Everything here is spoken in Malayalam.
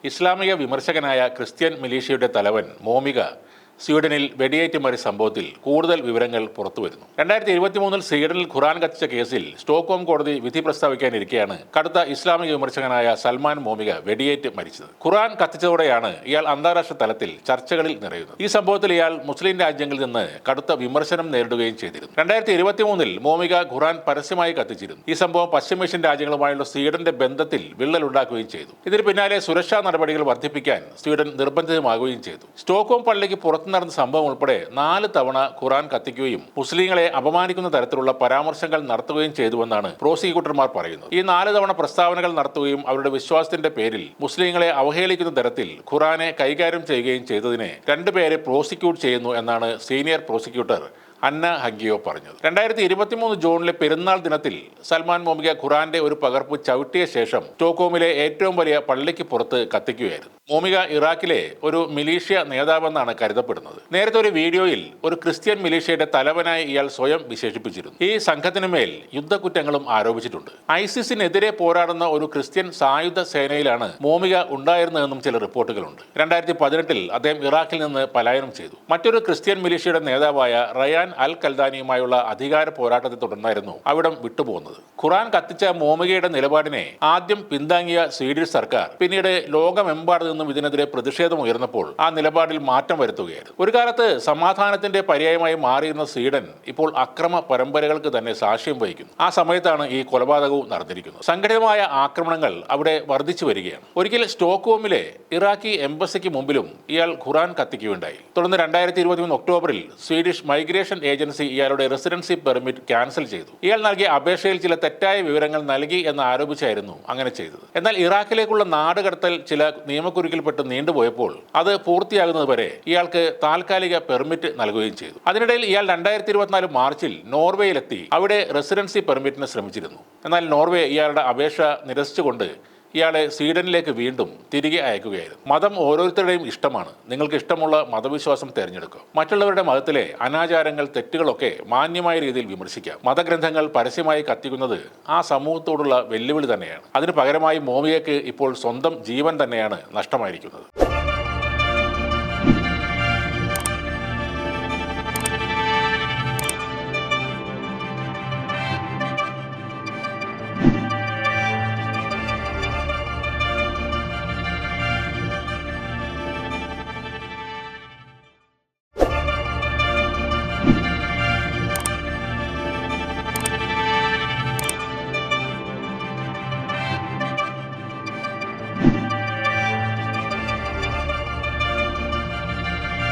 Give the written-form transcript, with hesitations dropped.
ഇസ്ലാമിക വിമർശകനായ ക്രിസ്ത്യൻ മിലീഷ്യയുടെ തലവൻ മോമിക സ്വീഡനിൽ വെടിയേറ്റ് മരിച്ച സംഭവത്തിൽ കൂടുതൽ വിവരങ്ങൾ പുറത്തുവരുന്നു. 2023 സ്വീഡനിൽ ഖുറാൻ കത്തിച്ച കേസിൽ സ്റ്റോക്ക്ഹോം കോടതി വിധി പ്രസ്താവിക്കാനിരിക്കെയാണ് കടുത്ത ഇസ്ലാമിക വിമർശകനായ സൽമാൻ മോമിക വെടിയേറ്റ് മരിച്ചത്. ഖുറാൻ കത്തിച്ചതോടെയാണ് ഇയാൾ അന്താരാഷ്ട്ര തലത്തിൽ ചർച്ചകളിൽ നിറയുന്നത്. ഈ സംഭവത്തിൽ ഇയാൾ മുസ്ലിം രാജ്യങ്ങളിൽ നിന്ന് കടുത്ത വിമർശനം നേരിടുകയും ചെയ്തിരുന്നു. 2023 മോമിക ഖുറാൻ പരസ്യമായി കത്തിച്ചിരുന്നു. ഈ സംഭവം പശ്ചിമേഷ്യൻ രാജ്യങ്ങളുമായുള്ള സ്വീഡന്റെ ബന്ധത്തിൽ വിള്ളലുണ്ടാക്കുകയും ചെയ്തു. ഇതിന് പിന്നാലെ സുരക്ഷാ നടപടികൾ വർദ്ധിപ്പിക്കാൻ സ്വീഡൻ നിർബന്ധിതമാകുകയും ചെയ്തു. സ്റ്റോക്ക്ഹോം പള്ളിക്ക് പുറത്ത് നടന്ന സംഭവം ഉൾപ്പെടെ 4 തവണ ഖുറാൻ കത്തിക്കുകയും മുസ്ലിങ്ങളെ അപമാനിക്കുന്ന തരത്തിലുള്ള പരാമർശങ്ങൾ നടത്തുകയും ചെയ്തുവെന്നാണ് പ്രോസിക്യൂട്ടർമാർ പറയുന്നത്. ഈ 4 തവണ പ്രസ്താവനകൾ നടത്തുകയും അവരുടെ വിശ്വാസത്തിന്റെ പേരിൽ മുസ്ലിങ്ങളെ അവഹേളിക്കുന്ന തരത്തിൽ ഖുറാനെ കൈകാര്യം ചെയ്യുകയും ചെയ്തതിനെ 2 പേരെ പ്രോസിക്യൂട്ട് ചെയ്യുന്നു എന്നാണ് സീനിയർ പ്രോസിക്യൂട്ടർ അന്ന ഹങ്കിയോ പറഞ്ഞത്. 2023 ജൂണിലെ പെരുന്നാൾ ദിനത്തിൽ സൽമാൻ മോമിക ഖുറാന്റെ ഒരു പകർപ്പ് ചവിട്ടിയ ശേഷം സ്റ്റോക്ക്ഹോമിലെ ഏറ്റവും വലിയ പള്ളിക്ക് പുറത്ത് കത്തിക്കുകയായിരുന്നു. മോമിക ഇറാഖിലെ ഒരു മിലീഷ്യ നേതാവെന്നാണ് കരുതപ്പെടുന്നത്. നേരത്തെ ഒരു വീഡിയോയിൽ ഒരു ക്രിസ്ത്യൻ മിലീഷ്യയുടെ തലവനായി ഇയാൾ സ്വയം വിശേഷിപ്പിച്ചിരുന്നു. ഈ സംഘത്തിനുമേൽ യുദ്ധക്കുറ്റങ്ങളും ആരോപിച്ചിട്ടുണ്ട്. ഐസിസിനെതിരെ പോരാടുന്ന ഒരു ക്രിസ്ത്യൻ സായുധ സേനയിലാണ് മോമിക ഉണ്ടായിരുന്നതെന്നും ചില റിപ്പോർട്ടുകളുണ്ട്. 2018 അദ്ദേഹം ഇറാഖിൽ നിന്ന് പലായനം ചെയ്തു. മറ്റൊരു ക്രിസ്ത്യൻ മിലീഷ്യയുടെ നേതാവായ റയാൻ അൽ കൽദാനിയുമായുള്ള അധികാര പോരാട്ടത്തെ തുടർന്നായിരുന്നു അവിടം വിട്ടുപോകുന്നത്. ഖുറാൻ കത്തിച്ച മോമികയുടെ നിലപാടിനെ ആദ്യം പിന്താങ്ങിയ സ്വീഡിഷ് സർക്കാർ പിന്നീട് ലോകമെമ്പാടും നിന്നും ഇതിനെതിരെ പ്രതിഷേധം ഉയർന്നപ്പോൾ ആ നിലപാടിൽ മാറ്റം വരുത്തുകയായിരുന്നു. ഒരു കാലത്ത് സമാധാനത്തിന്റെ പര്യായമായി മാറിയിരുന്ന സ്വീഡൻ ഇപ്പോൾ അക്രമ പരമ്പരകൾക്ക് തന്നെ സാക്ഷ്യം വഹിക്കുന്നു. ആ സമയത്താണ് ഈ കൊലപാതകവും നടന്നിരിക്കുന്നത്. സംഘടിതമായ ആക്രമണങ്ങൾ അവിടെ വർദ്ധിച്ചു വരികയാണ്. ഒരിക്കൽ സ്റ്റോക്ക്ഹോമിലെ ഇറാഖി എംബസിക്ക് മുമ്പിലും ഇയാൾ ഖുറാൻ കത്തിക്കുകയുണ്ടായി. തുടർന്ന് 2023 ഒക്ടോബറിൽ സ്വീഡിഷ് മൈഗ്രേഷൻ ഏജൻസി ഇയാളുടെ റെസിഡൻസി പെർമിറ്റ് ക്യാൻസൽ ചെയ്തു. ഇയാൾ നൽകിയ അപേക്ഷയിൽ ചില തെറ്റായ വിവരങ്ങൾ നൽകി എന്ന് ആരോപിച്ചായിരുന്നു അങ്ങനെ ചെയ്തത്. എന്നാൽ ഇറാഖിലേക്കുള്ള നാടുകടത്തൽ ചില നിയമക്കുരുക്കിൽപ്പെട്ട് നീണ്ടുപോയപ്പോൾ അത് പൂർത്തിയാകുന്നത് വരെ ഇയാൾക്ക് താൽക്കാലിക പെർമിറ്റ് നൽകുകയും ചെയ്തു. അതിനിടയിൽ ഇയാൾ 2024 മാർച്ചിൽ നോർവേയിലെത്തി അവിടെ റെസിഡൻസി പെർമിറ്റിന് ശ്രമിച്ചിരുന്നു. എന്നാൽ നോർവേ ഇയാളുടെ അപേക്ഷ നിരസിച്ചുകൊണ്ട് ഇയാളെ സ്വീഡനിലേക്ക് വീണ്ടും തിരികെ അയക്കുകയായിരുന്നു. മതം ഓരോരുത്തരുടെയും ഇഷ്ടമാണ്. നിങ്ങൾക്ക് ഇഷ്ടമുള്ള മതവിശ്വാസം തിരഞ്ഞെടുക്കുക. മറ്റുള്ളവരുടെ മതത്തിലെ അനാചാരങ്ങൾ, തെറ്റുകളൊക്കെ മാന്യമായ രീതിയിൽ വിമർശിക്കാം. മതഗ്രന്ഥങ്ങൾ പരസ്യമായി കത്തിക്കുന്നത് ആ സമൂഹത്തോടുള്ള വെല്ലുവിളി തന്നെയാണ്. അതിന് പകരമായി മോമിയയ്ക്ക് ഇപ്പോൾ സ്വന്തം ജീവൻ തന്നെയാണ് നഷ്ടമായിരിക്കുന്നത്.